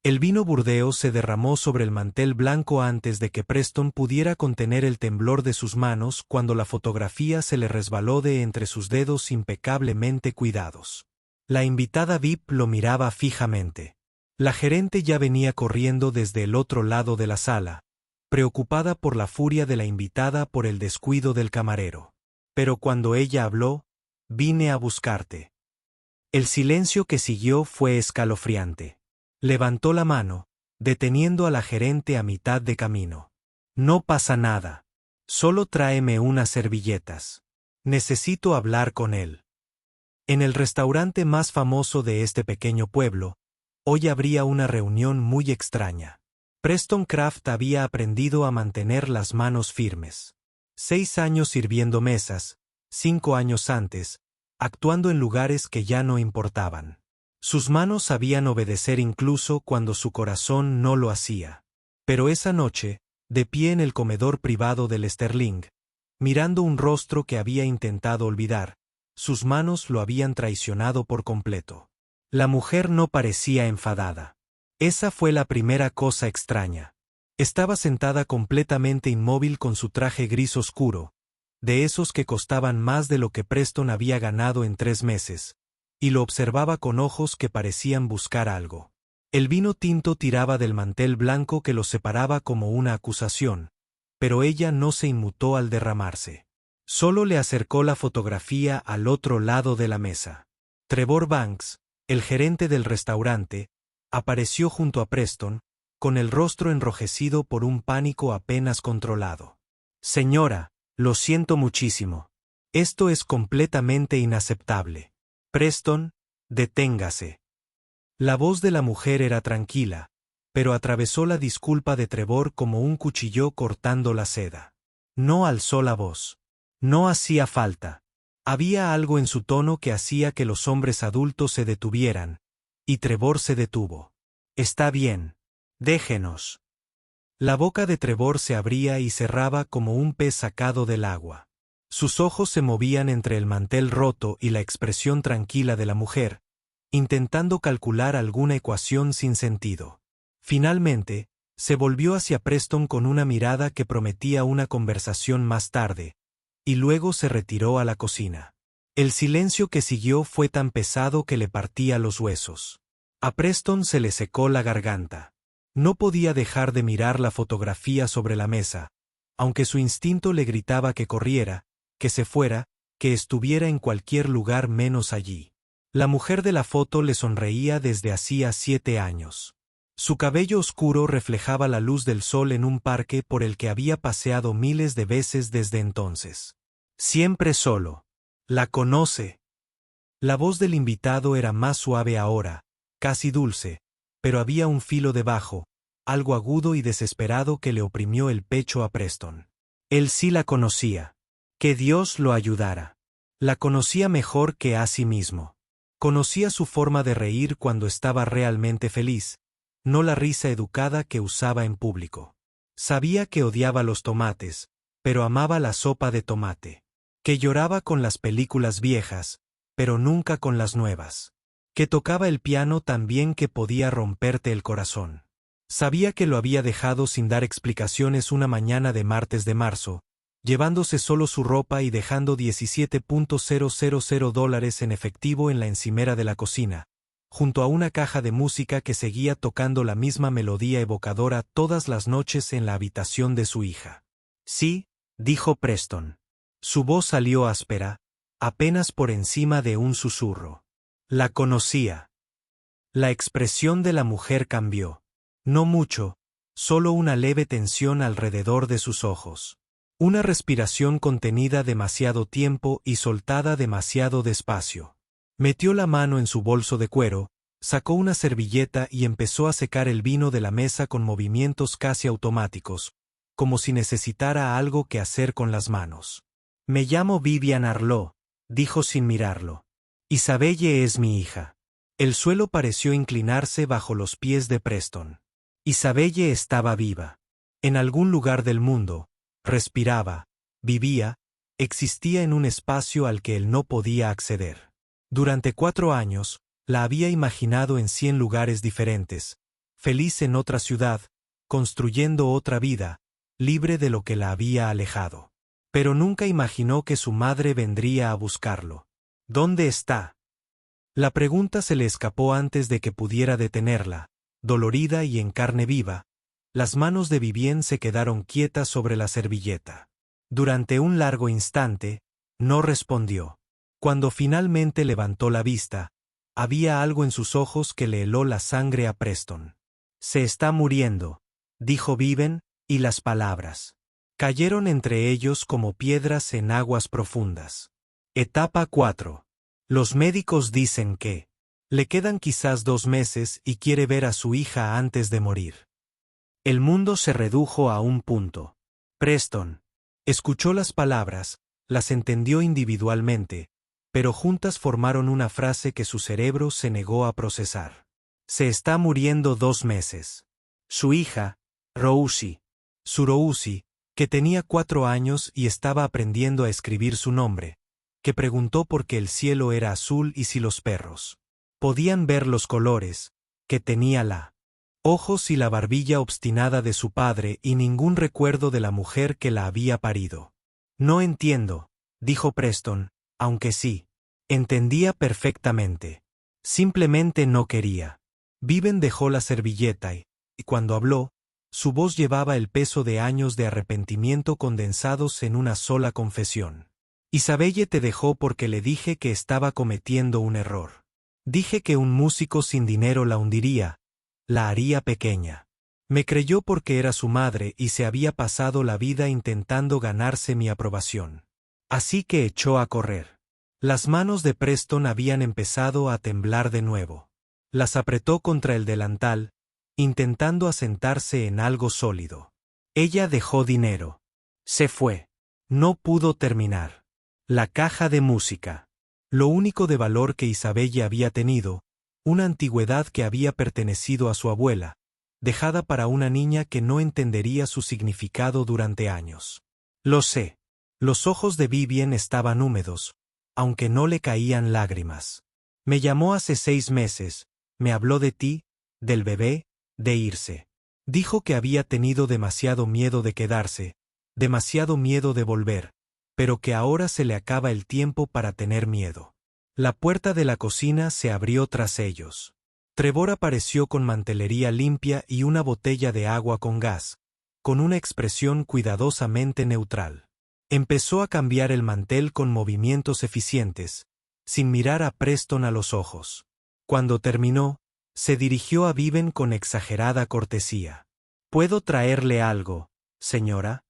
El vino Burdeos se derramó sobre el mantel blanco antes de que Preston pudiera contener el temblor de sus manos cuando la fotografía se le resbaló de entre sus dedos impecablemente cuidados. La invitada VIP lo miraba fijamente. La gerente ya venía corriendo desde el otro lado de la sala, preocupada por la furia de la invitada por el descuido del camarero. Pero cuando ella habló, «Vine a buscarte». El silencio que siguió fue escalofriante. Levantó la mano, deteniendo a la gerente a mitad de camino. «No pasa nada. Solo tráeme unas servilletas. Necesito hablar con él». En el restaurante más famoso de este pequeño pueblo, hoy habría una reunión muy extraña. Preston Kraft había aprendido a mantener las manos firmes. 6 años sirviendo mesas, 5 años antes, actuando en lugares que ya no importaban. Sus manos sabían obedecer incluso cuando su corazón no lo hacía. Pero esa noche, de pie en el comedor privado del Sterling, mirando un rostro que había intentado olvidar, sus manos lo habían traicionado por completo. La mujer no parecía enfadada. Esa fue la primera cosa extraña. Estaba sentada completamente inmóvil con su traje gris oscuro, de esos que costaban más de lo que Preston había ganado en 3 meses, y lo observaba con ojos que parecían buscar algo. El vino tinto tiraba del mantel blanco que los separaba como una acusación, pero ella no se inmutó al derramarse. Solo le acercó la fotografía al otro lado de la mesa. Trevor Banks, el gerente del restaurante, apareció junto a Preston, con el rostro enrojecido por un pánico apenas controlado. «Señora, lo siento muchísimo. Esto es completamente inaceptable. Preston, deténgase». La voz de la mujer era tranquila, pero atravesó la disculpa de Trevor como un cuchillo cortando la seda. No alzó la voz. No hacía falta. Había algo en su tono que hacía que los hombres adultos se detuvieran, y Trevor se detuvo. «Está bien. Déjenos». La boca de Trevor se abría y cerraba como un pez sacado del agua. Sus ojos se movían entre el mantel roto y la expresión tranquila de la mujer, intentando calcular alguna ecuación sin sentido. Finalmente, se volvió hacia Preston con una mirada que prometía una conversación más tarde, y luego se retiró a la cocina. El silencio que siguió fue tan pesado que le partía los huesos. A Preston se le secó la garganta. No podía dejar de mirar la fotografía sobre la mesa, aunque su instinto le gritaba que corriera, que se fuera, que estuviera en cualquier lugar menos allí. La mujer de la foto le sonreía desde hacía 7 años. Su cabello oscuro reflejaba la luz del sol en un parque por el que había paseado miles de veces desde entonces. Siempre solo. La conoce. La voz del invitado era más suave ahora, casi dulce, pero había un filo debajo, algo agudo y desesperado que le oprimió el pecho a Preston. Él sí la conocía. Que Dios lo ayudara. La conocía mejor que a sí mismo. Conocía su forma de reír cuando estaba realmente feliz, no la risa educada que usaba en público. Sabía que odiaba los tomates, pero amaba la sopa de tomate. Que lloraba con las películas viejas, pero nunca con las nuevas. Que tocaba el piano tan bien que podía romperte el corazón. Sabía que lo había dejado sin dar explicaciones una mañana de martes de marzo, llevándose solo su ropa y dejando $17,000 en efectivo en la encimera de la cocina, junto a una caja de música que seguía tocando la misma melodía evocadora todas las noches en la habitación de su hija. «Sí», dijo Preston. Su voz salió áspera, apenas por encima de un susurro. La conocía. La expresión de la mujer cambió. No mucho, solo una leve tensión alrededor de sus ojos. Una respiración contenida demasiado tiempo y soltada demasiado despacio. Metió la mano en su bolso de cuero, sacó una servilleta y empezó a secar el vino de la mesa con movimientos casi automáticos, como si necesitara algo que hacer con las manos. «Me llamo Vivian Arlo», dijo sin mirarlo. «Isabelle es mi hija». El suelo pareció inclinarse bajo los pies de Preston. Isabelle estaba viva. En algún lugar del mundo, respiraba, vivía, existía en un espacio al que él no podía acceder. Durante 4 años, la había imaginado en 100 lugares diferentes, feliz en otra ciudad, construyendo otra vida, libre de lo que la había alejado. Pero nunca imaginó que su madre vendría a buscarlo. ¿Dónde está? La pregunta se le escapó antes de que pudiera detenerla. Dolorida y en carne viva, las manos de Vivien se quedaron quietas sobre la servilleta. Durante un largo instante, no respondió. Cuando finalmente levantó la vista, había algo en sus ojos que le heló la sangre a Preston. Se está muriendo, dijo Vivien, y las palabras cayeron entre ellos como piedras en aguas profundas. Etapa 4. Los médicos dicen que le quedan quizás 2 meses y quiere ver a su hija antes de morir. El mundo se redujo a un punto. Preston escuchó las palabras, las entendió individualmente, pero juntas formaron una frase que su cerebro se negó a procesar. Se está muriendo 2 meses. Su hija, Rosie, que tenía 4 años y estaba aprendiendo a escribir su nombre, que preguntó por qué el cielo era azul y si los perros podían ver los colores, que tenía la ojos y la barbilla obstinada de su padre y ningún recuerdo de la mujer que la había parido. No entiendo, dijo Preston, aunque sí, entendía perfectamente. Simplemente no quería. Vivien dejó la servilleta y cuando habló, su voz llevaba el peso de años de arrepentimiento condensados en una sola confesión. Isabelle te dejó porque le dije que estaba cometiendo un error. Dije que un músico sin dinero la hundiría, la haría pequeña. Me creyó porque era su madre y se había pasado la vida intentando ganarse mi aprobación. Así que echó a correr. Las manos de Preston habían empezado a temblar de nuevo. Las apretó contra el delantal, intentando asentarse en algo sólido. Ella dejó dinero. Se fue. No pudo terminar. La caja de música. Lo único de valor que Isabelle había tenido, una antigüedad que había pertenecido a su abuela, dejada para una niña que no entendería su significado durante años. Lo sé. Los ojos de Vivien estaban húmedos, aunque no le caían lágrimas. Me llamó hace 6 meses, me habló de ti, del bebé, de irse. Dijo que había tenido demasiado miedo de quedarse, demasiado miedo de volver, pero que ahora se le acaba el tiempo para tener miedo. La puerta de la cocina se abrió tras ellos. Trevor apareció con mantelería limpia y una botella de agua con gas, con una expresión cuidadosamente neutral. Empezó a cambiar el mantel con movimientos eficientes, sin mirar a Preston a los ojos. Cuando terminó, se dirigió a Vivien con exagerada cortesía. ¿Puedo traerle algo, señora?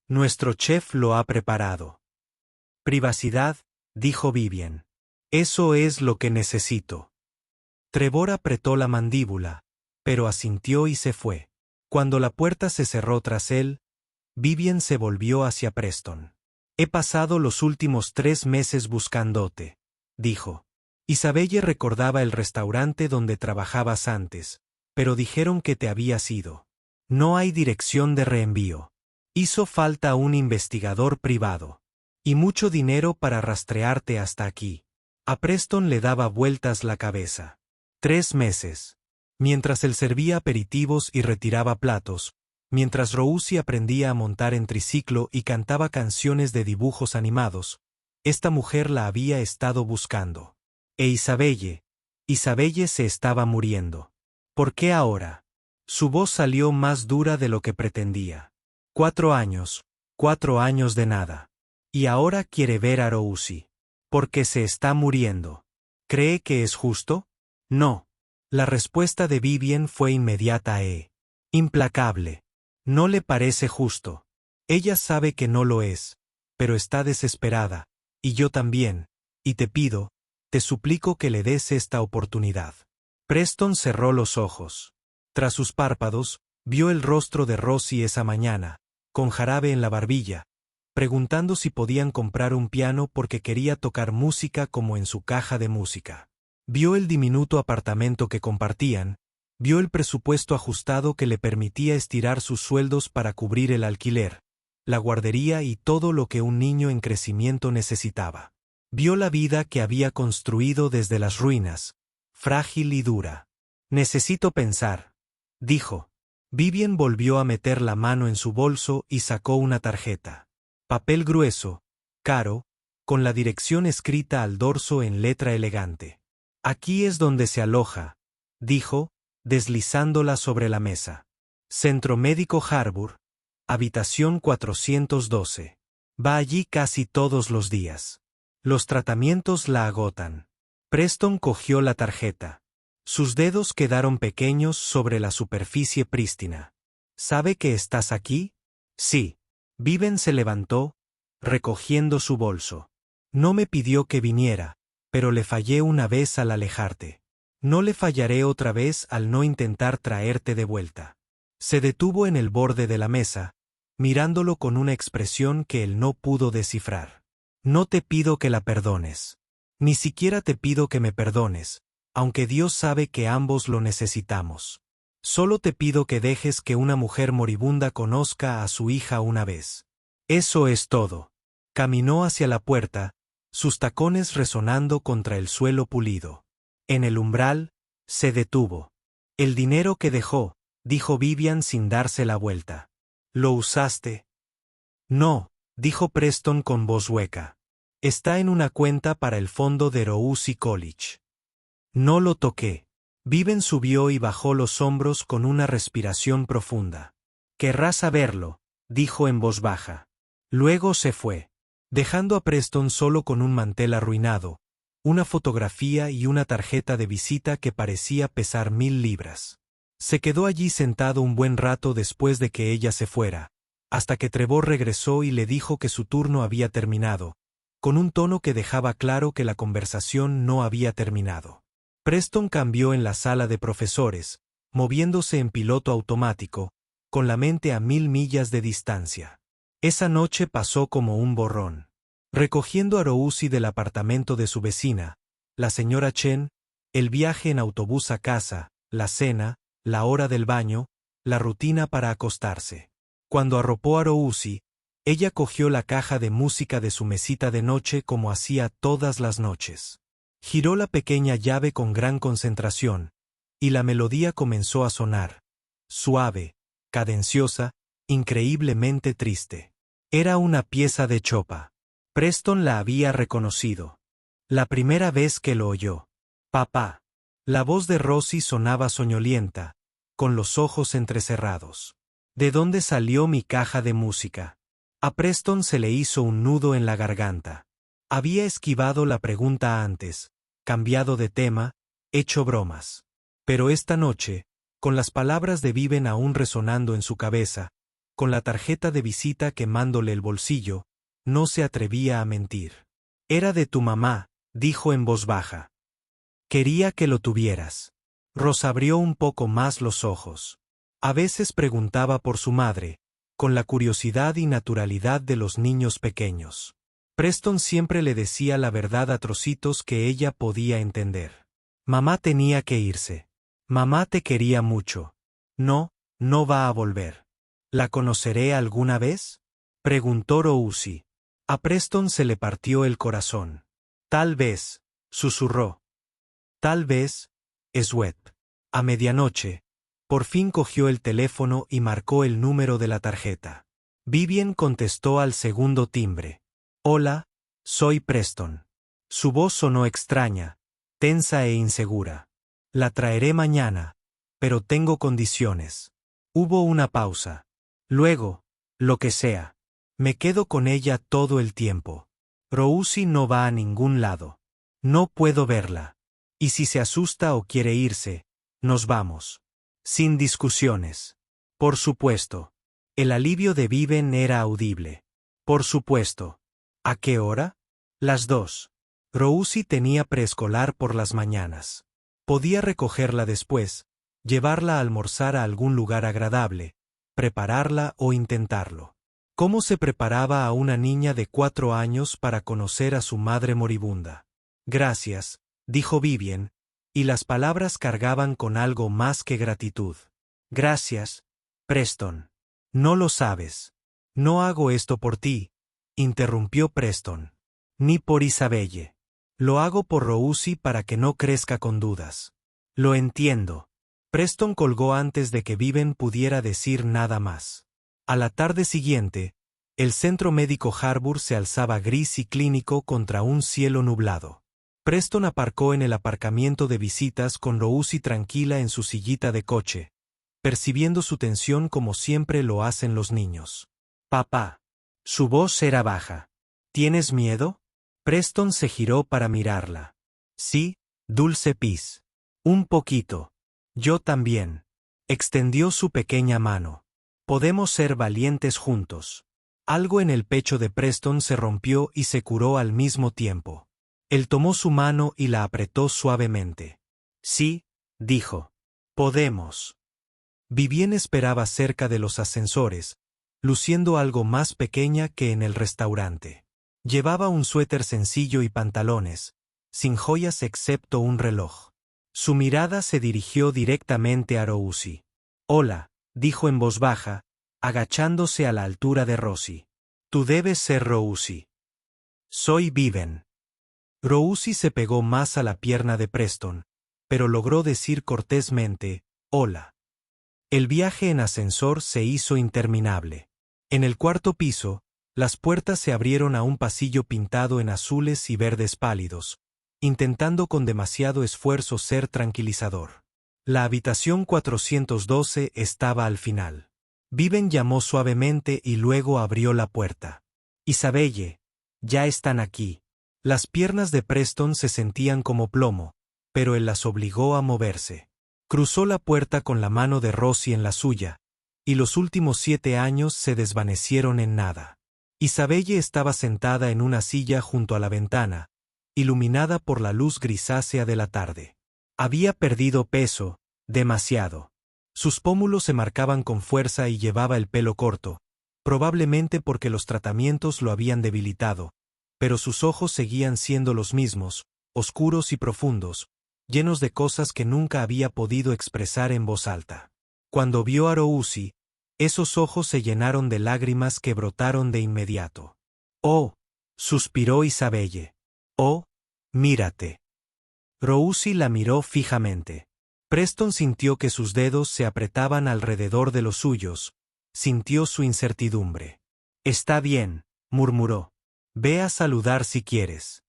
Nuestro chef lo ha preparado. Privacidad, dijo Vivien. Eso es lo que necesito. Trevor apretó la mandíbula, pero asintió y se fue. Cuando la puerta se cerró tras él, Vivien se volvió hacia Preston. He pasado los últimos 3 meses buscándote, dijo. Isabelle recordaba el restaurante donde trabajabas antes, pero dijeron que te habías ido. No hay dirección de reenvío. Hizo falta un investigador privado. Y mucho dinero para rastrearte hasta aquí. A Preston le daba vueltas la cabeza. 3 meses. Mientras él servía aperitivos y retiraba platos, mientras Rosie aprendía a montar en triciclo y cantaba canciones de dibujos animados, esta mujer la había estado buscando. E Isabelle se estaba muriendo. ¿Por qué ahora? Su voz salió más dura de lo que pretendía. 4 años de nada. Y ahora quiere ver a Rosie. Porque se está muriendo. ¿Cree que es justo? No. La respuesta de Vivien fue inmediata e implacable. No le parece justo. Ella sabe que no lo es, pero está desesperada, y yo también, y te suplico que le des esta oportunidad. Preston cerró los ojos. Tras sus párpados, vio el rostro de Rosie esa mañana, con jarabe en la barbilla, preguntando si podían comprar un piano porque quería tocar música como en su caja de música. Vio el diminuto apartamento que compartían, vio el presupuesto ajustado que le permitía estirar sus sueldos para cubrir el alquiler, la guardería y todo lo que un niño en crecimiento necesitaba. Vio la vida que había construido desde las ruinas, frágil y dura. Necesito pensar, dijo. Vivian volvió a meter la mano en su bolso y sacó una tarjeta. Papel grueso, caro, con la dirección escrita al dorso en letra elegante. Aquí es donde se aloja, dijo, deslizándola sobre la mesa. Centro Médico Harbour, habitación 412. Va allí casi todos los días. Los tratamientos la agotan. Preston cogió la tarjeta. Sus dedos quedaron pequeños sobre la superficie prístina. ¿Sabe que estás aquí? Sí. Viven se levantó, recogiendo su bolso. No me pidió que viniera, pero le fallé una vez al alejarte. No le fallaré otra vez al no intentar traerte de vuelta. Se detuvo en el borde de la mesa, mirándolo con una expresión que él no pudo descifrar. No te pido que la perdones. Ni siquiera te pido que me perdones, aunque Dios sabe que ambos lo necesitamos. Solo te pido que dejes que una mujer moribunda conozca a su hija una vez. Eso es todo. Caminó hacia la puerta, sus tacones resonando contra el suelo pulido. En el umbral, se detuvo. El dinero que dejó, dijo Vivian sin darse la vuelta. ¿Lo usaste? No, dijo Preston con voz hueca. Está en una cuenta para el fondo de Rousey College. No lo toqué. Viven subió y bajó los hombros con una respiración profunda. Querrás saberlo, dijo en voz baja. Luego se fue, dejando a Preston solo con un mantel arruinado, una fotografía y una tarjeta de visita que parecía pesar 1000 libras. Se quedó allí sentado un buen rato después de que ella se fuera, hasta que Trevor regresó y le dijo que su turno había terminado, con un tono que dejaba claro que la conversación no había terminado. Preston cambió en la sala de profesores, moviéndose en piloto automático, con la mente a 1000 millas de distancia. Esa noche pasó como un borrón. Recogiendo a Rousey del apartamento de su vecina, la señora Chen, el viaje en autobús a casa, la cena, la hora del baño, la rutina para acostarse. Cuando arropó a Rousey, ella cogió la caja de música de su mesita de noche como hacía todas las noches. Giró la pequeña llave con gran concentración, y la melodía comenzó a sonar, suave, cadenciosa, increíblemente triste. Era una pieza de Chopin. Preston la había reconocido. La primera vez que lo oyó. Papá. La voz de Rosie sonaba soñolienta, con los ojos entrecerrados. ¿De dónde salió mi caja de música? A Preston se le hizo un nudo en la garganta. Había esquivado la pregunta antes, cambiado de tema, hecho bromas. Pero esta noche, con las palabras de Viven aún resonando en su cabeza, con la tarjeta de visita quemándole el bolsillo, no se atrevía a mentir. Era de tu mamá, dijo en voz baja. Quería que lo tuvieras. Ross abrió un poco más los ojos. A veces preguntaba por su madre, con la curiosidad y naturalidad de los niños pequeños. Preston siempre le decía la verdad a trocitos que ella podía entender. Mamá tenía que irse. Mamá te quería mucho. No, no va a volver. ¿La conoceré alguna vez? Preguntó Rousey. A Preston se le partió el corazón. Tal vez, susurró. Tal vez, Sweat. A medianoche, por fin cogió el teléfono y marcó el número de la tarjeta. Vivian contestó al segundo timbre. Hola, soy Preston. Su voz sonó extraña, tensa e insegura. La traeré mañana, pero tengo condiciones. Hubo una pausa. Luego, lo que sea. Me quedo con ella todo el tiempo. Rousey no va a ningún lado. No puedo verla. Y si se asusta o quiere irse, nos vamos. Sin discusiones. Por supuesto. El alivio de Viven era audible. Por supuesto. ¿A qué hora? Las 2. Rousey tenía preescolar por las mañanas. Podía recogerla después, llevarla a almorzar a algún lugar agradable, prepararla o intentarlo. ¿Cómo se preparaba a una niña de 4 años para conocer a su madre moribunda? Gracias, dijo Vivian, y las palabras cargaban con algo más que gratitud. Gracias, Preston. No lo sabes. No hago esto por ti, interrumpió Preston. Ni por Isabelle. Lo hago por Rousey para que no crezca con dudas. Lo entiendo. Preston colgó antes de que Viven pudiera decir nada más. A la tarde siguiente, el centro médico Harbour se alzaba gris y clínico contra un cielo nublado. Preston aparcó en el aparcamiento de visitas con Rosie tranquila en su sillita de coche, percibiendo su tensión como siempre lo hacen los niños. «Papá». Su voz era baja. «¿Tienes miedo?» Preston se giró para mirarla. «Sí, Dulce Pis. Un poquito. Yo también». Extendió su pequeña mano. «Podemos ser valientes juntos». Algo en el pecho de Preston se rompió y se curó al mismo tiempo. Él tomó su mano y la apretó suavemente. «Sí», dijo. «Podemos». Vivien esperaba cerca de los ascensores, luciendo algo más pequeña que en el restaurante. Llevaba un suéter sencillo y pantalones, sin joyas excepto un reloj. Su mirada se dirigió directamente a Rosie. «Hola», dijo en voz baja, agachándose a la altura de Rosie. «Tú debes ser Rosie». «Soy Viven». Rosie se pegó más a la pierna de Preston, pero logró decir cortésmente, «Hola». El viaje en ascensor se hizo interminable. En el cuarto piso, las puertas se abrieron a un pasillo pintado en azules y verdes pálidos, intentando con demasiado esfuerzo ser tranquilizador. La habitación 412 estaba al final. Viven llamó suavemente y luego abrió la puerta. «Isabelle, ya están aquí». Las piernas de Preston se sentían como plomo, pero él las obligó a moverse. Cruzó la puerta con la mano de Rosie en la suya, y los últimos 7 años se desvanecieron en nada. Isabelle estaba sentada en una silla junto a la ventana, iluminada por la luz grisácea de la tarde. Había perdido peso, demasiado. Sus pómulos se marcaban con fuerza y llevaba el pelo corto, probablemente porque los tratamientos lo habían debilitado, pero sus ojos seguían siendo los mismos, oscuros y profundos, llenos de cosas que nunca había podido expresar en voz alta. Cuando vio a Rosie, esos ojos se llenaron de lágrimas que brotaron de inmediato. «Oh», suspiró Isabelle. «Oh, mírate». Rosie la miró fijamente. Preston sintió que sus dedos se apretaban alrededor de los suyos, sintió su incertidumbre. «Está bien», murmuró. «Ve a saludar si quieres».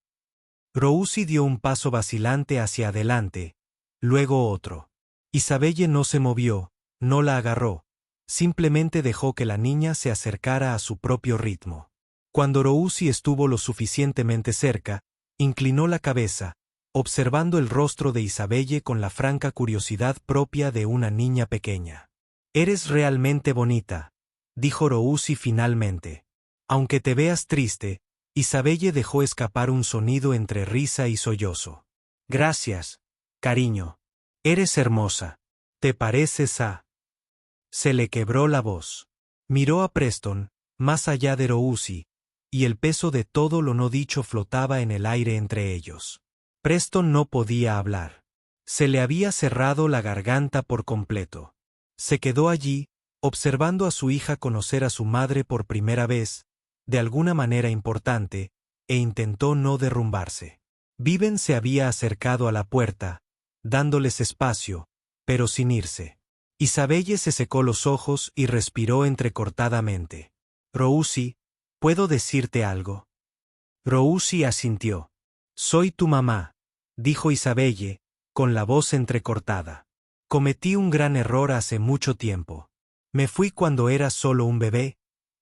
Rosie dio un paso vacilante hacia adelante, luego otro. Isabelle no se movió, no la agarró, simplemente dejó que la niña se acercara a su propio ritmo. Cuando Rosie estuvo lo suficientemente cerca, inclinó la cabeza, observando el rostro de Isabelle con la franca curiosidad propia de una niña pequeña. «Eres realmente bonita», dijo Rosie finalmente. «Aunque te veas triste», Isabelle dejó escapar un sonido entre risa y sollozo. «Gracias, cariño. Eres hermosa. ¿Te pareces a...?» Se le quebró la voz. Miró a Preston, más allá de Rosie, y el peso de todo lo no dicho flotaba en el aire entre ellos. Preston no podía hablar. Se le había cerrado la garganta por completo. Se quedó allí, observando a su hija conocer a su madre por primera vez, de alguna manera importante, e intentó no derrumbarse. Viven se había acercado a la puerta, dándoles espacio, pero sin irse. Isabelle se secó los ojos y respiró entrecortadamente. «Rosie, ¿puedo decirte algo?» Rosie asintió. «Soy tu mamá», dijo Isabelle, con la voz entrecortada. «Cometí un gran error hace mucho tiempo. Me fui cuando era solo un bebé,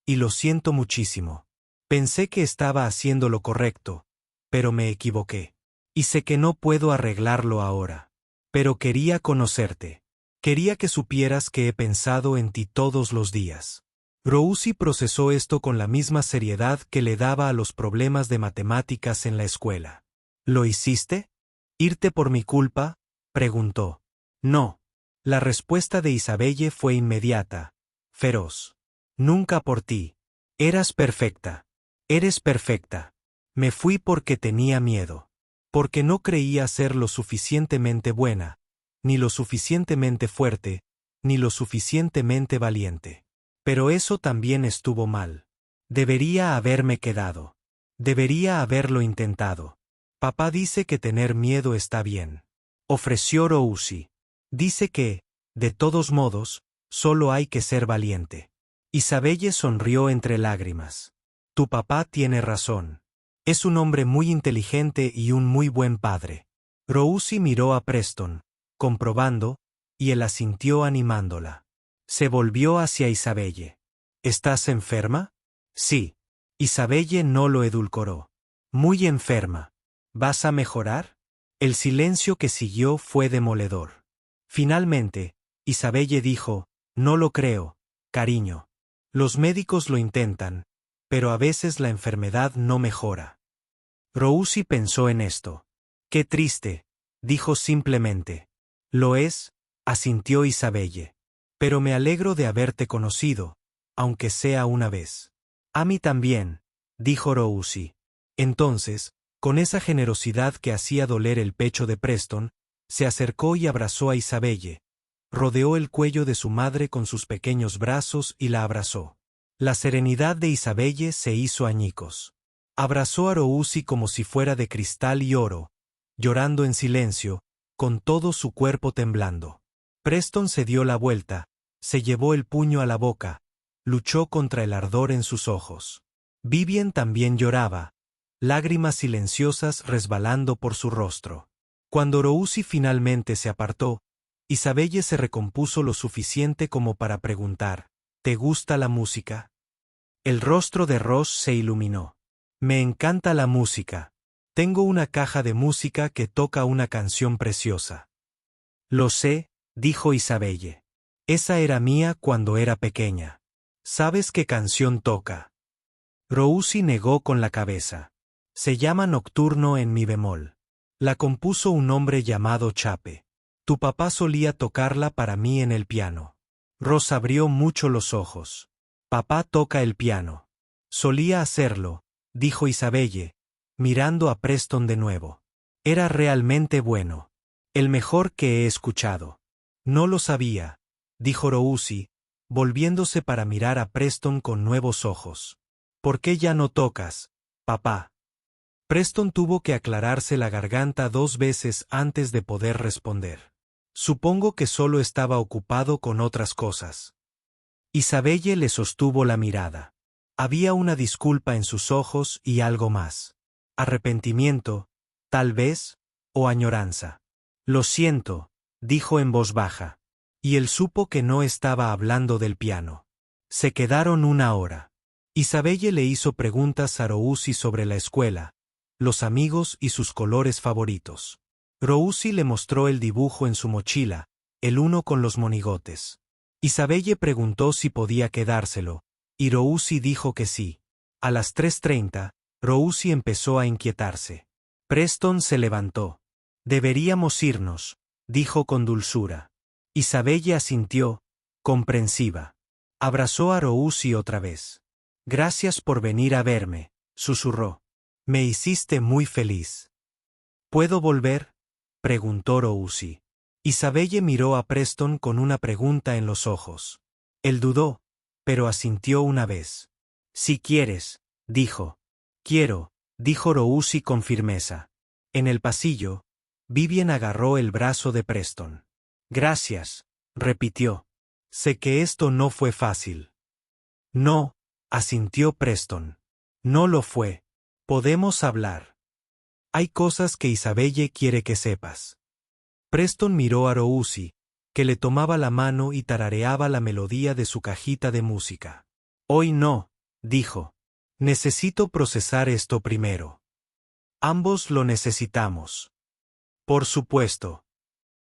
y lo siento muchísimo. Pensé que estaba haciendo lo correcto, pero me equivoqué. Y sé que no puedo arreglarlo ahora. Pero quería conocerte. Quería que supieras que he pensado en ti todos los días». Rosie procesó esto con la misma seriedad que le daba a los problemas de matemáticas en la escuela. «¿Lo hiciste? ¿Irte por mi culpa?», preguntó. «No». La respuesta de Isabelle fue inmediata, feroz. «Nunca por ti. Eras perfecta. Eres perfecta. Me fui porque tenía miedo. Porque no creía ser lo suficientemente buena, ni lo suficientemente fuerte, ni lo suficientemente valiente. Pero eso también estuvo mal. Debería haberme quedado. Debería haberlo intentado. Papá dice que tener miedo está bien», ofreció Rosie. «Dice que, De todos modos, solo hay que ser valiente. Isabelle sonrió entre lágrimas. Tu papá tiene razón. Es un hombre muy inteligente y un muy buen padre. Rousey miró a Preston, comprobando, y él asintió animándola. Se volvió hacia Isabelle. ¿Estás enferma? Sí. Isabelle no lo edulcoró. Muy enferma. ¿Vas a mejorar? El silencio que siguió fue demoledor. Finalmente, Isabelle dijo, no lo creo, cariño. Los médicos lo intentan, pero a veces la enfermedad no mejora. Rousey pensó en esto. Qué triste, dijo simplemente. Lo es, asintió Isabelle. Pero me alegro de haberte conocido, aunque sea una vez. A mí también, dijo Rousey. Entonces, con esa generosidad que hacía doler el pecho de Preston, se acercó y abrazó a Isabelle. Rodeó el cuello de su madre con sus pequeños brazos y la abrazó. La serenidad de Isabelle se hizo añicos. Abrazó a Rousey como si fuera de cristal y oro, llorando en silencio, con todo su cuerpo temblando. Preston se dio la vuelta, se llevó el puño a la boca, luchó contra el ardor en sus ojos. Vivien también lloraba, lágrimas silenciosas resbalando por su rostro. Cuando Rousey finalmente se apartó, Isabelle se recompuso lo suficiente como para preguntar, ¿te gusta la música? El rostro de Ross se iluminó. Me encanta la música. Tengo una caja de música que toca una canción preciosa. Lo sé, dijo Isabelle. Esa era mía cuando era pequeña. ¿Sabes qué canción toca? Rousey negó con la cabeza. Se llama Nocturno en mi bemol. La compuso un hombre llamado Chape. Tu papá solía tocarla para mí en el piano. Ross abrió mucho los ojos. Papá toca el piano. Solía hacerlo, dijo Isabelle, mirando a Preston de nuevo. Era realmente bueno. El mejor que he escuchado. No lo sabía, dijo Rousey, volviéndose para mirar a Preston con nuevos ojos. ¿Por qué ya no tocas, papá? Preston tuvo que aclararse la garganta 2 veces antes de poder responder. Supongo que solo estaba ocupado con otras cosas. Isabelle le sostuvo la mirada. Había una disculpa en sus ojos y algo más. Arrepentimiento, tal vez, o añoranza. Lo siento, dijo en voz baja. Y él supo que no estaba hablando del piano. Se quedaron 1 hora. Isabelle le hizo preguntas a Rousey sobre la escuela, los amigos y sus colores favoritos. Rousey le mostró el dibujo en su mochila, el uno con los monigotes. Isabelle preguntó si podía quedárselo, y Rousey dijo que sí. A las 3:30, Rousey empezó a inquietarse. Preston se levantó. Deberíamos irnos, dijo con dulzura. Isabelle asintió, comprensiva. Abrazó a Rousey otra vez. Gracias por venir a verme, susurró. Me hiciste muy feliz. ¿Puedo volver? Preguntó Rousey. Isabelle miró a Preston con una pregunta en los ojos. Él dudó, pero asintió una vez. Si quieres, dijo. Quiero, dijo Rousey con firmeza. En el pasillo, Vivien agarró el brazo de Preston. Gracias, repitió. Sé que esto no fue fácil. No, asintió Preston. No lo fue. Podemos hablar. Hay cosas que Isabelle quiere que sepas. Preston miró a Rousey, que le tomaba la mano y tarareaba la melodía de su cajita de música. Hoy no, dijo. Necesito procesar esto primero. Ambos lo necesitamos. Por supuesto.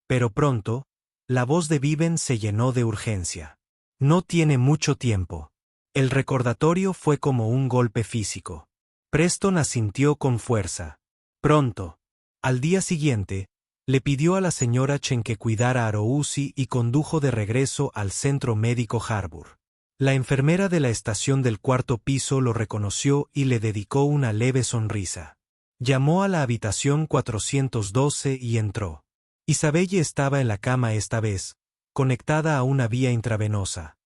Pero pronto, la voz de Vivien se llenó de urgencia. No tiene mucho tiempo. El recordatorio fue como un golpe físico. Preston asintió con fuerza. Pronto. Al día siguiente, le pidió a la señora Chen que cuidara a Rousey y condujo de regreso al centro médico Harbour. La enfermera de la estación del 4º piso lo reconoció y le dedicó una leve sonrisa. Llamó a la habitación 412 y entró. Isabelle estaba en la cama esta vez, conectada a una vía intravenosa.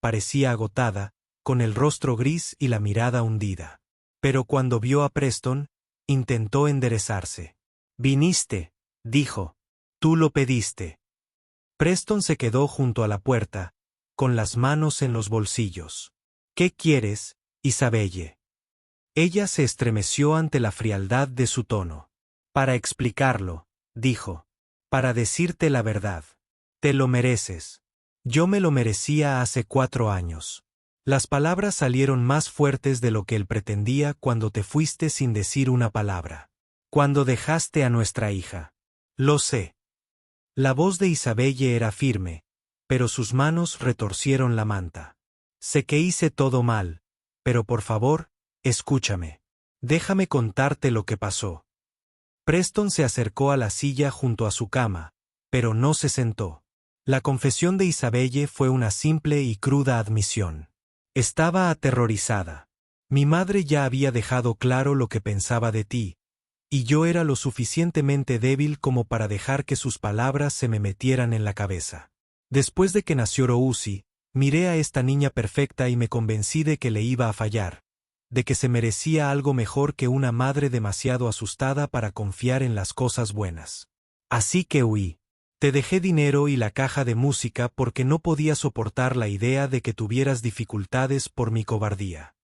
Parecía agotada, con el rostro gris y la mirada hundida. Pero cuando vio a Preston, intentó enderezarse. «Viniste», dijo. «Tú lo pediste». Preston se quedó junto a la puerta, con las manos en los bolsillos. ¿Qué quieres, Isabelle? Ella se estremeció ante la frialdad de su tono. Para explicarlo, dijo. Para decirte la verdad. Te lo mereces. Yo me lo merecía hace 4 años. Las palabras salieron más fuertes de lo que él pretendía cuando te fuiste sin decir una palabra. Cuando dejaste a nuestra hija. Lo sé. La voz de Isabelle era firme, pero sus manos retorcieron la manta. Sé que hice todo mal, pero por favor, escúchame. Déjame contarte lo que pasó. Preston se acercó a la silla junto a su cama, pero no se sentó. La confesión de Isabelle fue una simple y cruda admisión. Estaba aterrorizada. Mi madre ya había dejado claro lo que pensaba de ti, y yo era lo suficientemente débil como para dejar que sus palabras se me metieran en la cabeza. Después de que nació Rousi, miré a esta niña perfecta y me convencí de que le iba a fallar, de que se merecía algo mejor que una madre demasiado asustada para confiar en las cosas buenas. Así que huí. Te dejé dinero y la caja de música porque no podía soportar la idea de que tuvieras dificultades por mi cobardía.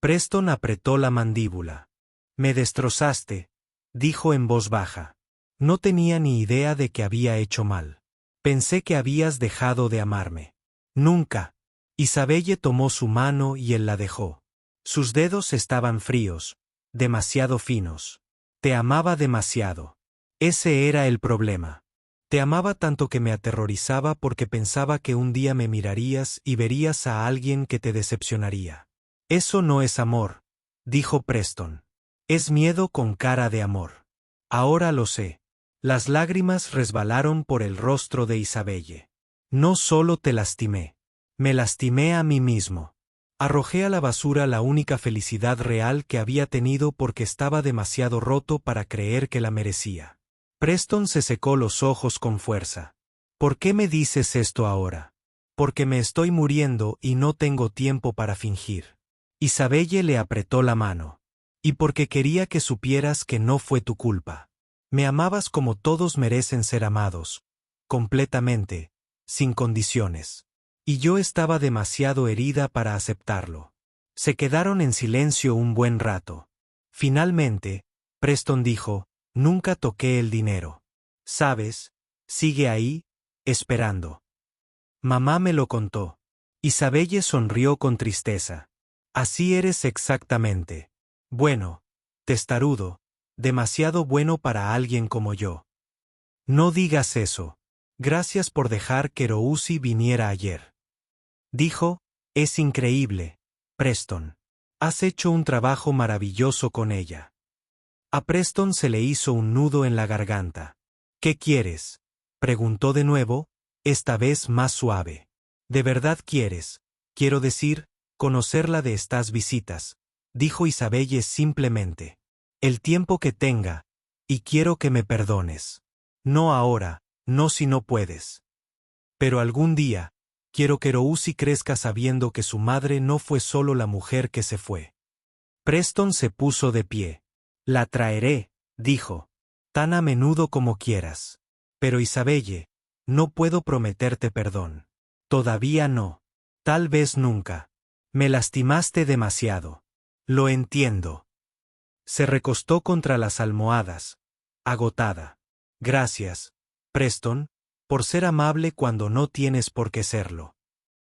Preston apretó la mandíbula. Me destrozaste, dijo en voz baja. No tenía ni idea de que había hecho mal. Pensé que habías dejado de amarme. Nunca. Isabelle tomó su mano y él la dejó. Sus dedos estaban fríos, demasiado finos. Te amaba demasiado. Ese era el problema. Te amaba tanto que me aterrorizaba porque pensaba que un día me mirarías y verías a alguien que te decepcionaría. Eso no es amor, dijo Preston. Es miedo con cara de amor. Ahora lo sé. Las lágrimas resbalaron por el rostro de Isabelle. No solo te lastimé. Me lastimé a mí mismo. Arrojé a la basura la única felicidad real que había tenido porque estaba demasiado roto para creer que la merecía. Preston se secó los ojos con fuerza. ¿Por qué me dices esto ahora? Porque me estoy muriendo y no tengo tiempo para fingir. Isabelle le apretó la mano. Y porque quería que supieras que no fue tu culpa. Me amabas como todos merecen ser amados. Completamente, sin condiciones. Y yo estaba demasiado herida para aceptarlo. Se quedaron en silencio un buen rato. Finalmente, Preston dijo, nunca toqué el dinero. ¿Sabes? Sigue ahí, esperando. Mamá me lo contó. Isabelle sonrió con tristeza. Así eres exactamente. Bueno, testarudo, demasiado bueno para alguien como yo. No digas eso. Gracias por dejar que Rousi viniera ayer. Dijo, es increíble, Preston. Has hecho un trabajo maravilloso con ella. A Preston se le hizo un nudo en la garganta. ¿Qué quieres? Preguntó de nuevo, esta vez más suave. ¿De verdad quieres, quiero decir, conocerla de estas visitas? Dijo Isabelle simplemente. El tiempo que tenga, y quiero que me perdones. No ahora, no si no puedes. Pero algún día, quiero que Rousi crezca sabiendo que su madre no fue solo la mujer que se fue. Preston se puso de pie. La traeré, dijo. Tan a menudo como quieras. Pero Isabelle, no puedo prometerte perdón. Todavía no. Tal vez nunca. Me lastimaste demasiado. Lo entiendo. Se recostó contra las almohadas, agotada. Gracias, Preston, por ser amable cuando no tienes por qué serlo.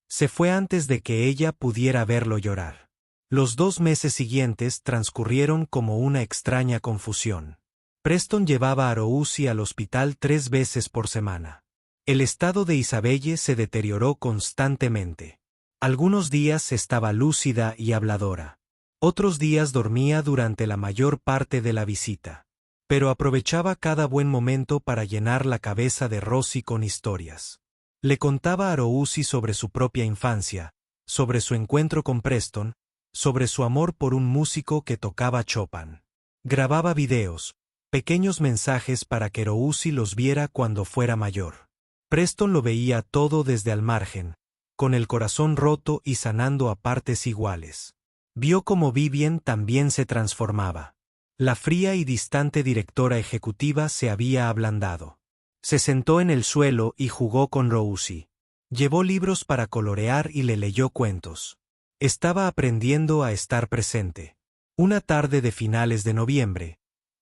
Se fue antes de que ella pudiera verlo llorar. Los 2 meses siguientes transcurrieron como una extraña confusión. Preston llevaba a Rousi al hospital 3 veces por semana. El estado de Isabelle se deterioró constantemente. Algunos días estaba lúcida y habladora. Otros días dormía durante la mayor parte de la visita. Pero aprovechaba cada buen momento para llenar la cabeza de Rosie con historias. Le contaba a Rousi sobre su propia infancia, sobre su encuentro con Preston, sobre su amor por un músico que tocaba Chopin. Grababa videos, pequeños mensajes para que Rousi los viera cuando fuera mayor. Preston lo veía todo desde al margen, con el corazón roto y sanando a partes iguales. Vio cómo Vivien también se transformaba. La fría y distante directora ejecutiva se había ablandado. Se sentó en el suelo y jugó con Rosie. Llevó libros para colorear y le leyó cuentos. Estaba aprendiendo a estar presente. Una tarde de finales de noviembre,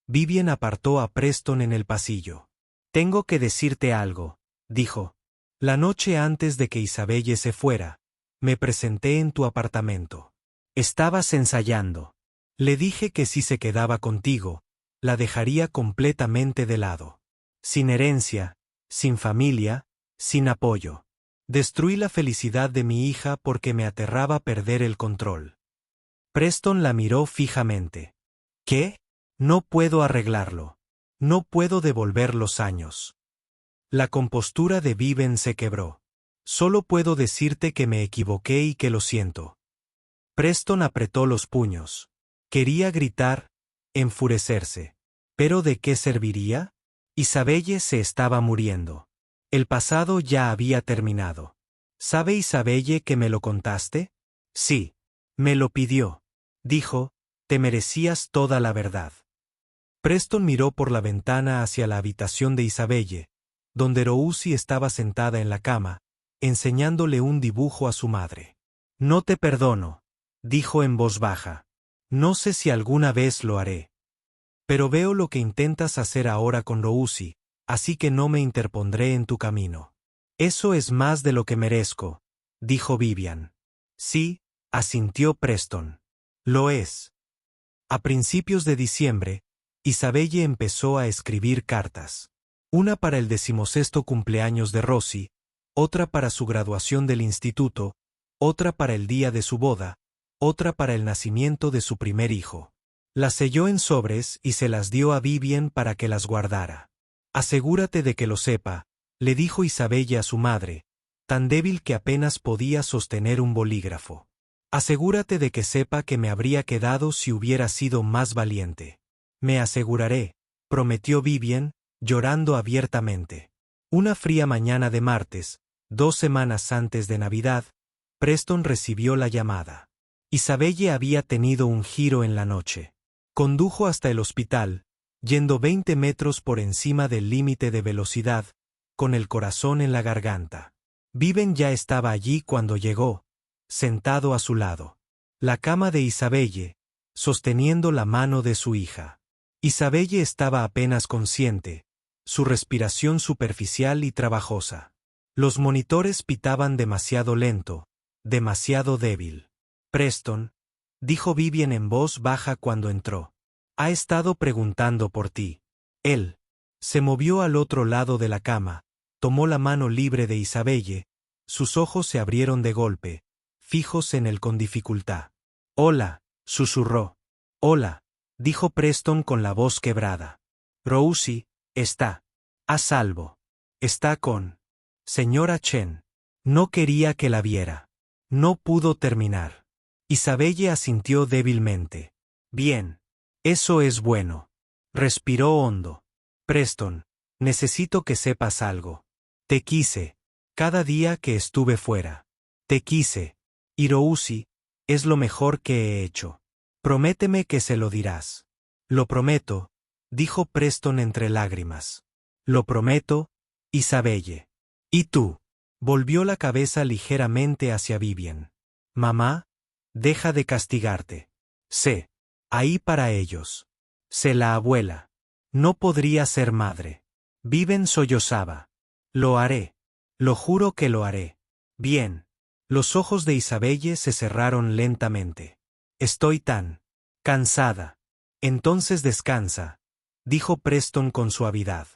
Vivien apartó a Preston en el pasillo. «Tengo que decirte algo», dijo. «La noche antes de que Isabelle se fuera, me presenté en tu apartamento. Estabas ensayando. Le dije que si se quedaba contigo, la dejaría completamente de lado. Sin herencia, sin familia, sin apoyo. Destruí la felicidad de mi hija porque me aterraba perder el control». Preston la miró fijamente. «¿Qué? No puedo arreglarlo. No puedo devolver los años». La compostura de Vivien se quebró. «Solo puedo decirte que me equivoqué y que lo siento». Preston apretó los puños. Quería gritar, enfurecerse. ¿Pero de qué serviría? Isabelle se estaba muriendo. El pasado ya había terminado. ¿Sabe Isabelle que me lo contaste? Sí. Me lo pidió. Dijo, te merecías toda la verdad. Preston miró por la ventana hacia la habitación de Isabelle, donde Rosie estaba sentada en la cama, enseñándole un dibujo a su madre. No te perdono, dijo en voz baja. No sé si alguna vez lo haré. Pero veo lo que intentas hacer ahora con Rosie, así que no me interpondré en tu camino. Eso es más de lo que merezco, dijo Vivien. Sí, asintió Preston. Lo es. A principios de diciembre, Isabelle empezó a escribir cartas. Una para el 16º cumpleaños de Rosie, otra para su graduación del instituto, otra para el día de su boda, otra para el nacimiento de su primer hijo. Las selló en sobres y se las dio a Vivien para que las guardara. Asegúrate de que lo sepa, le dijo Isabelle a su madre, tan débil que apenas podía sostener un bolígrafo. Asegúrate de que sepa que me habría quedado si hubiera sido más valiente. Me aseguraré, prometió Vivien, llorando abiertamente. Una fría mañana de martes, 2 semanas antes de Navidad, Preston recibió la llamada. Isabelle había tenido un giro en la noche. Condujo hasta el hospital, yendo 20 metros por encima del límite de velocidad, con el corazón en la garganta. Vivien ya estaba allí cuando llegó, sentado a su lado. La cama de Isabelle, sosteniendo la mano de su hija. Isabelle estaba apenas consciente, su respiración superficial y trabajosa. Los monitores pitaban demasiado lento, demasiado débil. Preston, dijo Vivien en voz baja cuando entró. Ha estado preguntando por ti. Él se movió al otro lado de la cama, tomó la mano libre de Isabelle, sus ojos se abrieron de golpe, fijos en él con dificultad. Hola, susurró. Hola, dijo Preston con la voz quebrada. Rosie, está a salvo. Está con señora Chen. No quería que la viera. No pudo terminar. Isabelle asintió débilmente. Bien. Eso es bueno. Respiró hondo. Preston, necesito que sepas algo. Te quise. Cada día que estuve fuera. Te quise. Y Rosie, es lo mejor que he hecho. Prométeme que se lo dirás. Lo prometo, dijo Preston entre lágrimas. Lo prometo, Isabelle. ¿Y tú? Volvió la cabeza ligeramente hacia Vivien. Mamá, deja de castigarte. Sé. Ahí para ellos. Sé la abuela. No podría ser madre. Vivien sollozaba. Lo haré. Lo juro que lo haré. Bien. Los ojos de Isabelle se cerraron lentamente. Estoy tan cansada. Entonces descansa, dijo Preston con suavidad.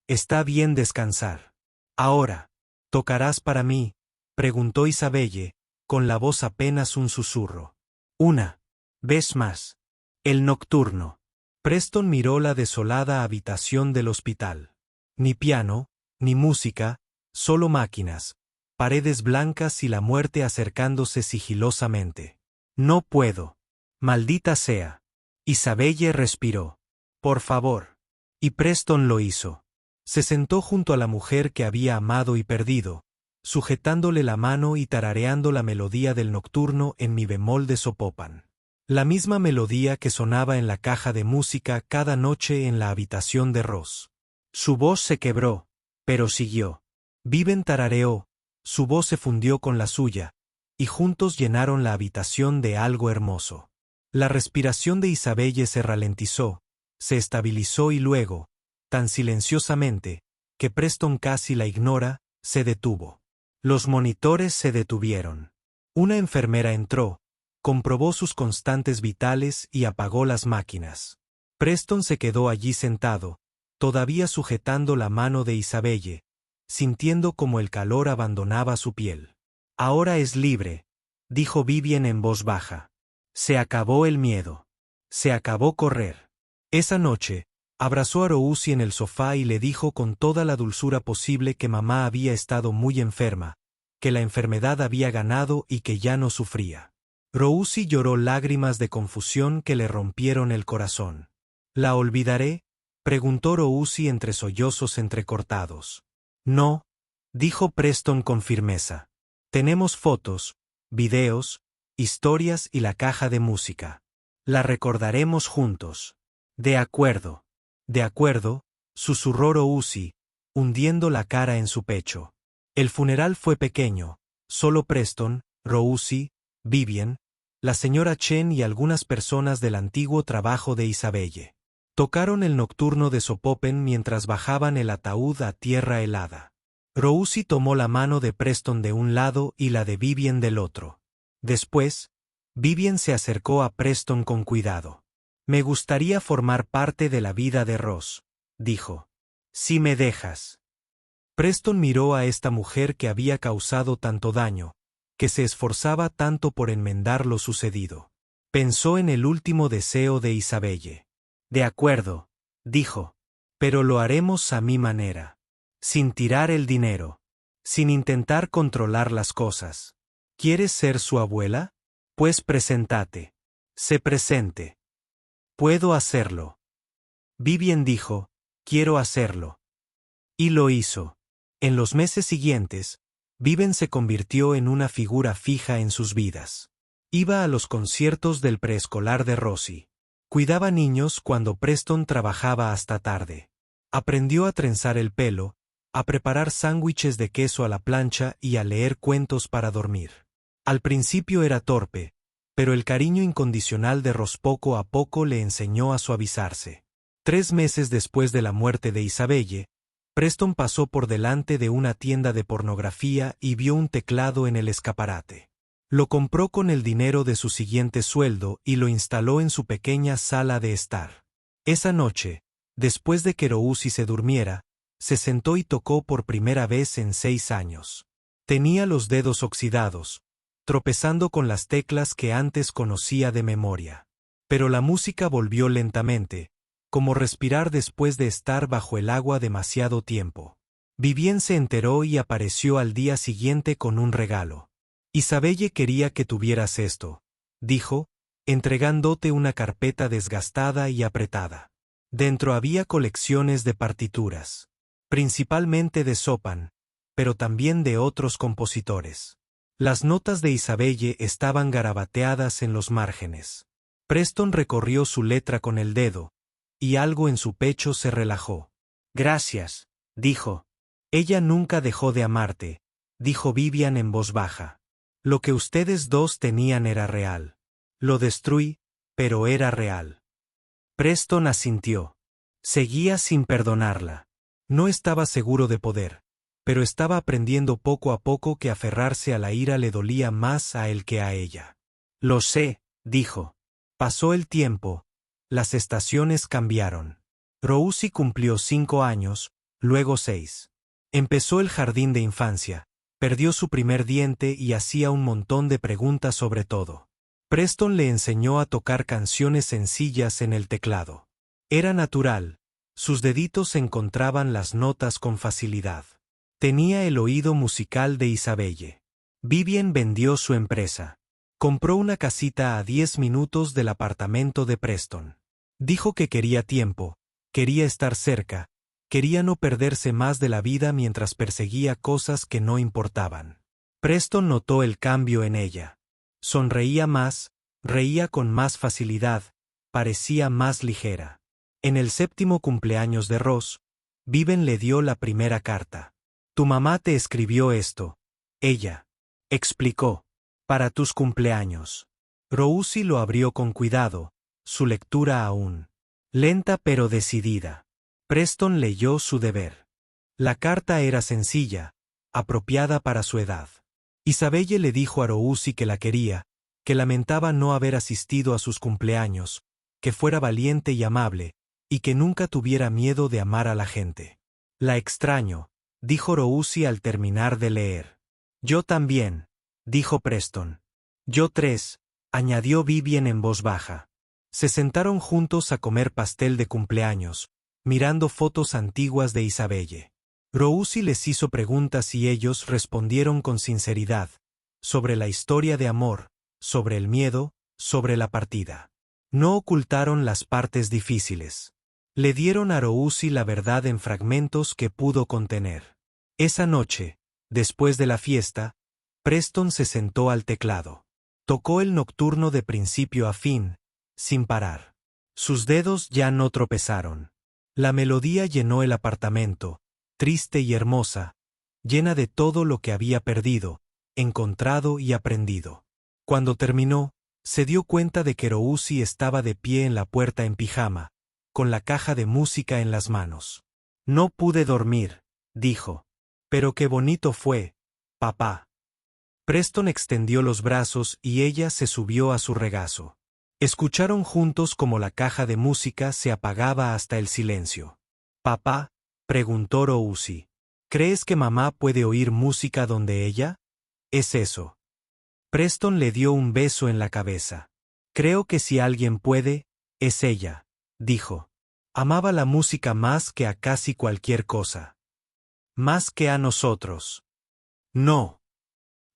Está bien descansar. Ahora, ¿tocarás para mí?, preguntó Isabelle, con la voz apenas un susurro. Una vez más. El nocturno. Preston miró la desolada habitación del hospital. Ni piano, ni música, solo máquinas, paredes blancas y la muerte acercándose sigilosamente. No puedo. Maldita sea. Isabelle respiró. Por favor. Y Preston lo hizo. Se sentó junto a la mujer que había amado y perdido, sujetándole la mano y tarareando la melodía del nocturno en mi bemol de Sopopan. La misma melodía que sonaba en la caja de música cada noche en la habitación de Ross. Su voz se quebró, Pero siguió. Vivian tarareó, su voz se fundió con la suya, y juntos llenaron la habitación de algo hermoso. La respiración de Isabelle se ralentizó, se estabilizó y luego, tan silenciosamente, que Preston casi la ignora, se detuvo. Los monitores se detuvieron. Una enfermera entró, comprobó sus constantes vitales y apagó las máquinas. Preston se quedó allí sentado, todavía sujetando la mano de Isabelle, sintiendo como el calor abandonaba su piel. Ahora es libre, dijo Vivian en voz baja. Se acabó el miedo. Se acabó correr. Esa noche, abrazó a Rousi en el sofá y le dijo con toda la dulzura posible que mamá había estado muy enferma, que la enfermedad había ganado y que ya no sufría. Rousi lloró lágrimas de confusión que le rompieron el corazón. ¿La olvidaré?, preguntó Rousi entre sollozos entrecortados. No, dijo Preston con firmeza. Tenemos fotos, videos, historias y la caja de música. La recordaremos juntos. De acuerdo, susurró Rousi, hundiendo la cara en su pecho. El funeral fue pequeño, solo Preston, Rousi, Vivian, la señora Chen y algunas personas del antiguo trabajo de Isabelle. Tocaron el nocturno de Sopopen mientras bajaban el ataúd a tierra helada. Rousi tomó la mano de Preston de un lado y la de Vivian del otro. Después, Vivian se acercó a Preston con cuidado. Me gustaría formar parte de la vida de Ross, dijo. Si me dejas. Preston miró a esta mujer que había causado tanto daño, que se esforzaba tanto por enmendar lo sucedido. Pensó en el último deseo de Isabelle. De acuerdo, dijo, pero lo haremos a mi manera. Sin tirar el dinero. Sin intentar controlar las cosas. ¿Quieres ser su abuela? Pues preséntate. Sé presente. Puedo hacerlo. Vivian dijo, quiero hacerlo. Y lo hizo. En los meses siguientes, Vivian se convirtió en una figura fija en sus vidas. Iba a los conciertos del preescolar de Rosie. Cuidaba niños cuando Preston trabajaba hasta tarde. Aprendió a trenzar el pelo, a preparar sándwiches de queso a la plancha y a leer cuentos para dormir. Al principio era torpe, pero el cariño incondicional de Ross poco a poco le enseñó a suavizarse. 3 meses después de la muerte de Isabelle, Preston pasó por delante de una tienda de pornografía y vio un teclado en el escaparate. Lo compró con el dinero de su siguiente sueldo y lo instaló en su pequeña sala de estar. Esa noche, después de que Rousi se durmiera, se sentó y tocó por primera vez en 6 años. Tenía los dedos oxidados, tropezando con las teclas que antes conocía de memoria. Pero la música volvió lentamente, como respirar después de estar bajo el agua demasiado tiempo. Vivian se enteró y apareció al día siguiente con un regalo. Isabelle quería que tuvieras esto, dijo, entregándote una carpeta desgastada y apretada. Dentro había colecciones de partituras, principalmente de Chopin, pero también de otros compositores. Las notas de Isabelle estaban garabateadas en los márgenes. Preston recorrió su letra con el dedo, y algo en su pecho se relajó. Gracias, dijo. Ella nunca dejó de amarte, dijo Vivian en voz baja. Lo que ustedes dos tenían era real. Lo destruí, pero era real. Preston asintió. Seguía sin perdonarla. No estaba seguro de poder, pero estaba aprendiendo poco a poco que aferrarse a la ira le dolía más a él que a ella. Lo sé, dijo. Pasó el tiempo, las estaciones cambiaron. Rousi cumplió 5 años, luego 6. Empezó el jardín de infancia, perdió su primer diente y hacía un montón de preguntas sobre todo. Preston le enseñó a tocar canciones sencillas en el teclado. Era natural, sus deditos encontraban las notas con facilidad. Tenía el oído musical de Isabelle. Vivian vendió su empresa. Compró una casita a 10 minutos del apartamento de Preston. Dijo que quería tiempo, quería estar cerca, quería no perderse más de la vida mientras perseguía cosas que no importaban. Preston notó el cambio en ella. Sonreía más, reía con más facilidad, parecía más ligera. En el 7º cumpleaños de Ross, Viven le dio la primera carta. Tu mamá te escribió esto. Ella explicó. Para tus cumpleaños. Rousey lo abrió con cuidado, su lectura aún lenta pero decidida. Preston leyó su deber. La carta era sencilla, apropiada para su edad. Isabelle le dijo a Rousey que la quería, que lamentaba no haber asistido a sus cumpleaños, que fuera valiente y amable, y que nunca tuviera miedo de amar a la gente. La extraño, dijo Rousey al terminar de leer. Yo también, dijo Preston. Yo tres, añadió Vivien en voz baja. Se sentaron juntos a comer pastel de cumpleaños, mirando fotos antiguas de Isabelle. Rousey les hizo preguntas y ellos respondieron con sinceridad, sobre la historia de amor, sobre el miedo, sobre la partida. No ocultaron las partes difíciles. Le dieron a Rousey la verdad en fragmentos que pudo contener. Esa noche, después de la fiesta, Preston se sentó al teclado. Tocó el nocturno de principio a fin, sin parar. Sus dedos ya no tropezaron. La melodía llenó el apartamento, triste y hermosa, llena de todo lo que había perdido, encontrado y aprendido. Cuando terminó, se dio cuenta de que Rousey estaba de pie en la puerta en pijama, con la caja de música en las manos. No pude dormir, dijo. Pero qué bonito fue, papá. Preston extendió los brazos y ella se subió a su regazo. Escucharon juntos como la caja de música se apagaba hasta el silencio. «Papá», preguntó Rousey, «¿crees que mamá puede oír música donde ella? Es eso». Preston le dio un beso en la cabeza. «Creo que si alguien puede, es ella», dijo. Amaba la música más que a casi cualquier cosa. Más que a nosotros. No.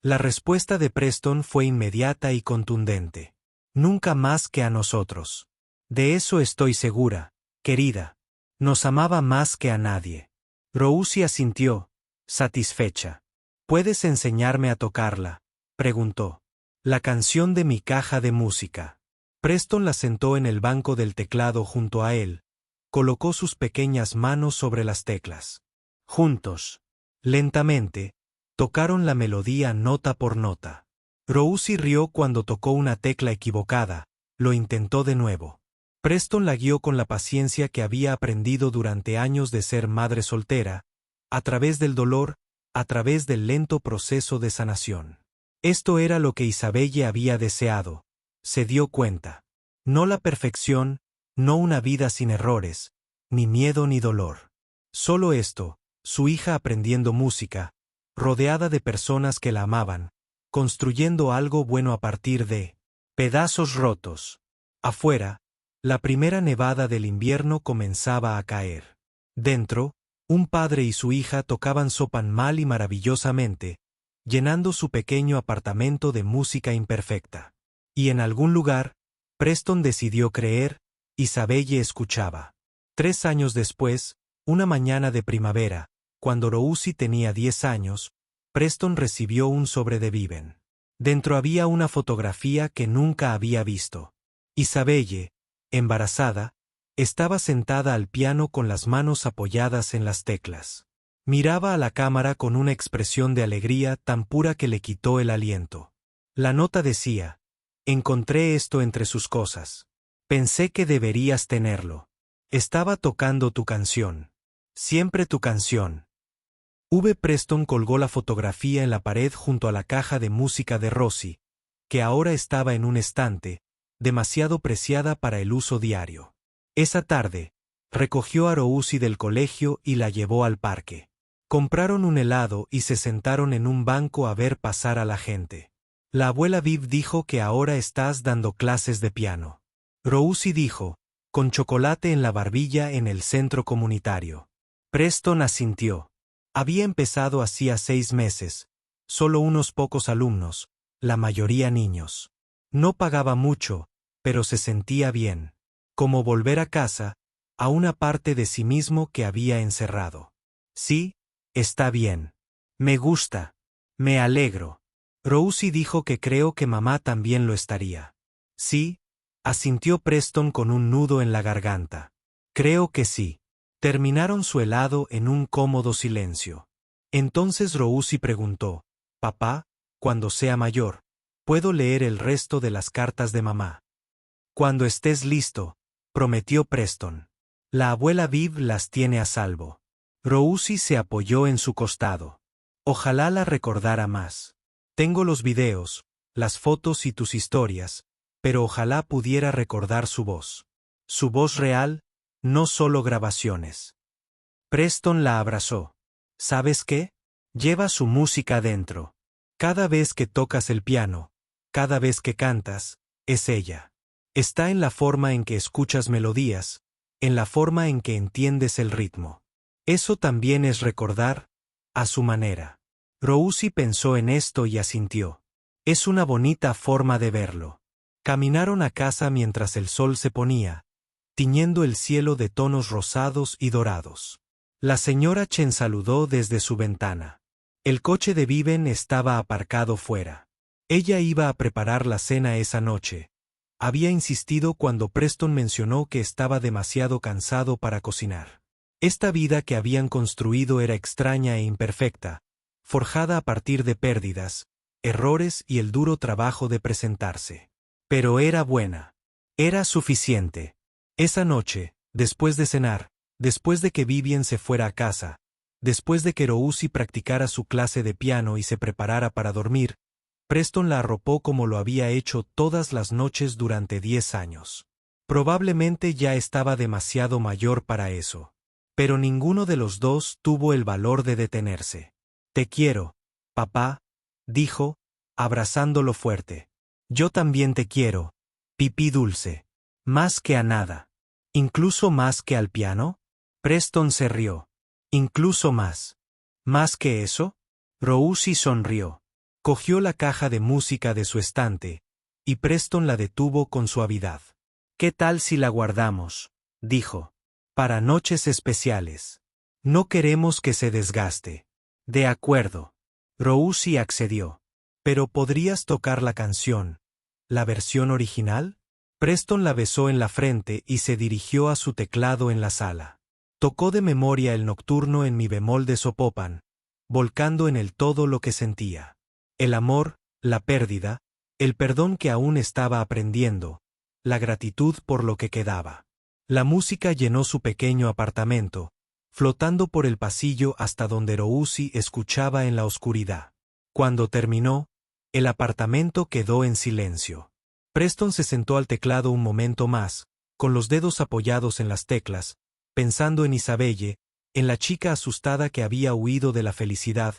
La respuesta de Preston fue inmediata y contundente. Nunca más que a nosotros. De eso estoy segura, querida. Nos amaba más que a nadie. Rousey asintió, satisfecha. ¿Puedes enseñarme a tocarla?, preguntó. La canción de mi caja de música. Preston la sentó en el banco del teclado junto a él. Colocó sus pequeñas manos sobre las teclas. Juntos, lentamente, tocaron la melodía nota por nota. Rousey rió cuando tocó una tecla equivocada, lo intentó de nuevo. Preston la guió con la paciencia que había aprendido durante años de ser madre soltera, a través del dolor, a través del lento proceso de sanación. Esto era lo que Isabelle había deseado, se dio cuenta. No la perfección, no una vida sin errores, ni miedo ni dolor. Solo esto, su hija aprendiendo música, rodeada de personas que la amaban, construyendo algo bueno a partir de pedazos rotos. Afuera, la primera nevada del invierno comenzaba a caer. Dentro, un padre y su hija tocaban sopan mal y maravillosamente, llenando su pequeño apartamento de música imperfecta. Y en algún lugar, Preston decidió creer, Isabelle escuchaba. 3 años después, una mañana de primavera, cuando Rousey tenía 10 años, Preston recibió un sobre de Vivien. Dentro había una fotografía que nunca había visto. Isabelle, embarazada, estaba sentada al piano con las manos apoyadas en las teclas. Miraba a la cámara con una expresión de alegría tan pura que le quitó el aliento. La nota decía: «Encontré esto entre sus cosas. Pensé que deberías tenerlo. Estaba tocando tu canción. Siempre tu canción». Preston colgó la fotografía en la pared junto a la caja de música de Rosie, que ahora estaba en un estante, demasiado preciada para el uso diario. Esa tarde, recogió a Rousey del colegio y la llevó al parque. Compraron un helado y se sentaron en un banco a ver pasar a la gente. La abuela Viv dijo que ahora estás dando clases de piano. Rousey dijo, con chocolate en la barbilla en el centro comunitario. Preston asintió. Había empezado hacía 6 meses, solo unos pocos alumnos, la mayoría niños. No pagaba mucho, pero se sentía bien. Como volver a casa, a una parte de sí mismo que había encerrado. Sí, está bien. Me gusta. Me alegro. Rousey dijo que creo que mamá también lo estaría. Sí, asintió Preston con un nudo en la garganta. Creo que sí. Terminaron su helado en un cómodo silencio. Entonces Rousi preguntó, «Papá, cuando sea mayor, ¿puedo leer el resto de las cartas de mamá?» «Cuando estés listo», prometió Preston. «La abuela Viv las tiene a salvo». Rousi se apoyó en su costado. «Ojalá la recordara más. Tengo los videos, las fotos y tus historias, pero ojalá pudiera recordar su voz. Su voz real, no solo grabaciones». Preston la abrazó. «¿Sabes qué? Lleva su música dentro. Cada vez que tocas el piano, cada vez que cantas, es ella. Está en la forma en que escuchas melodías, en la forma en que entiendes el ritmo. Eso también es recordar, a su manera». Rousi pensó en esto y asintió. Es una bonita forma de verlo. Caminaron a casa mientras el sol se ponía, tiñendo el cielo de tonos rosados y dorados. La señora Chen saludó desde su ventana. El coche de Viven estaba aparcado fuera. Ella iba a preparar la cena esa noche. Había insistido cuando Preston mencionó que estaba demasiado cansado para cocinar. Esta vida que habían construido era extraña e imperfecta, forjada a partir de pérdidas, errores y el duro trabajo de presentarse. Pero era buena. Era suficiente. Esa noche, después de cenar, después de que Vivien se fuera a casa, después de que Rousi practicara su clase de piano y se preparara para dormir, Preston la arropó como lo había hecho todas las noches durante 10 años. Probablemente ya estaba demasiado mayor para eso. Pero ninguno de los dos tuvo el valor de detenerse. «Te quiero, papá», dijo, abrazándolo fuerte. «Yo también te quiero, pipí dulce. Más que a nada. ¿Incluso más que al piano?» Preston se rió. «¿Incluso más? ¿Más que eso?» Rousi sonrió. Cogió la caja de música de su estante, y Preston la detuvo con suavidad. «¿Qué tal si la guardamos?», dijo. «Para noches especiales. No queremos que se desgaste». «De acuerdo». Rousi accedió. «Pero ¿podrías tocar la canción, la versión original?» Preston la besó en la frente y se dirigió a su teclado en la sala. Tocó de memoria el nocturno en mi bemol de sopopan, volcando en él todo lo que sentía. El amor, la pérdida, el perdón que aún estaba aprendiendo, la gratitud por lo que quedaba. La música llenó su pequeño apartamento, flotando por el pasillo hasta donde Rousi escuchaba en la oscuridad. Cuando terminó, el apartamento quedó en silencio. Preston se sentó al teclado un momento más, con los dedos apoyados en las teclas, pensando en Isabelle, en la chica asustada que había huido de la felicidad,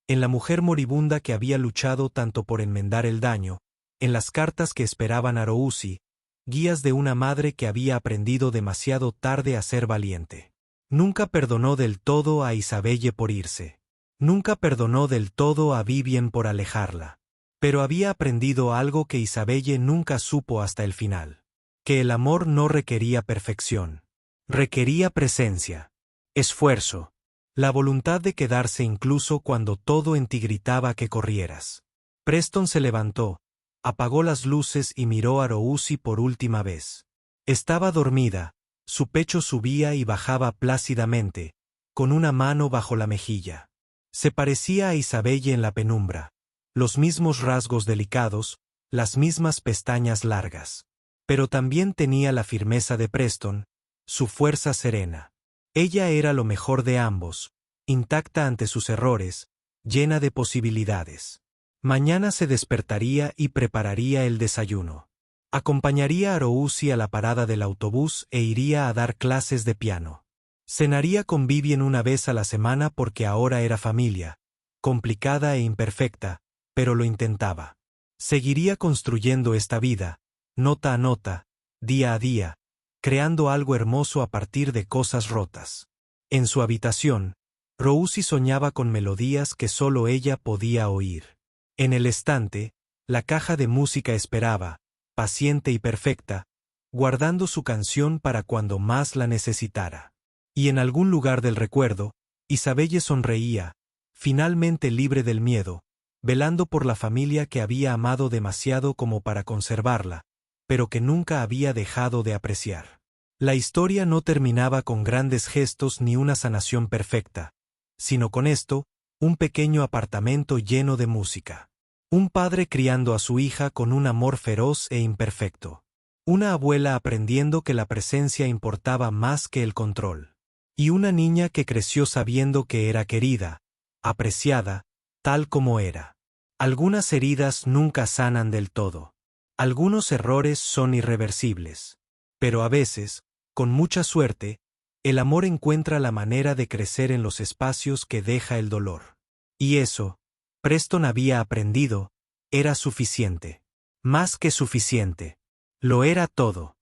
en la mujer moribunda que había luchado tanto por enmendar el daño, en las cartas que esperaban a Rousi, guías de una madre que había aprendido demasiado tarde a ser valiente. Nunca perdonó del todo a Isabelle por irse. Nunca perdonó del todo a Vivien por alejarla. Pero había aprendido algo que Isabelle nunca supo hasta el final. Que el amor no requería perfección. Requería presencia, esfuerzo, la voluntad de quedarse incluso cuando todo en ti gritaba que corrieras. Preston se levantó, apagó las luces y miró a Rousi por última vez. Estaba dormida, su pecho subía y bajaba plácidamente, con una mano bajo la mejilla. Se parecía a Isabelle en la penumbra. Los mismos rasgos delicados, las mismas pestañas largas. Pero también tenía la firmeza de Preston, su fuerza serena. Ella era lo mejor de ambos, intacta ante sus errores, llena de posibilidades. Mañana se despertaría y prepararía el desayuno. Acompañaría a Rousi a la parada del autobús e iría a dar clases de piano. Cenaría con Vivien una vez a la semana porque ahora era familia, complicada e imperfecta, pero lo intentaba. Seguiría construyendo esta vida, nota a nota, día a día, creando algo hermoso a partir de cosas rotas. En su habitación, Rousi soñaba con melodías que solo ella podía oír. En el estante, la caja de música esperaba, paciente y perfecta, guardando su canción para cuando más la necesitara. Y en algún lugar del recuerdo, Isabelle sonreía, finalmente libre del miedo, velando por la familia que había amado demasiado como para conservarla, pero que nunca había dejado de apreciar. La historia no terminaba con grandes gestos ni una sanación perfecta, sino con esto, un pequeño apartamento lleno de música. Un padre criando a su hija con un amor feroz e imperfecto. Una abuela aprendiendo que la presencia importaba más que el control. Y una niña que creció sabiendo que era querida, apreciada, tal como era. Algunas heridas nunca sanan del todo. Algunos errores son irreversibles. Pero a veces, con mucha suerte, el amor encuentra la manera de crecer en los espacios que deja el dolor. Y eso, Preston había aprendido, era suficiente. Más que suficiente. Lo era todo.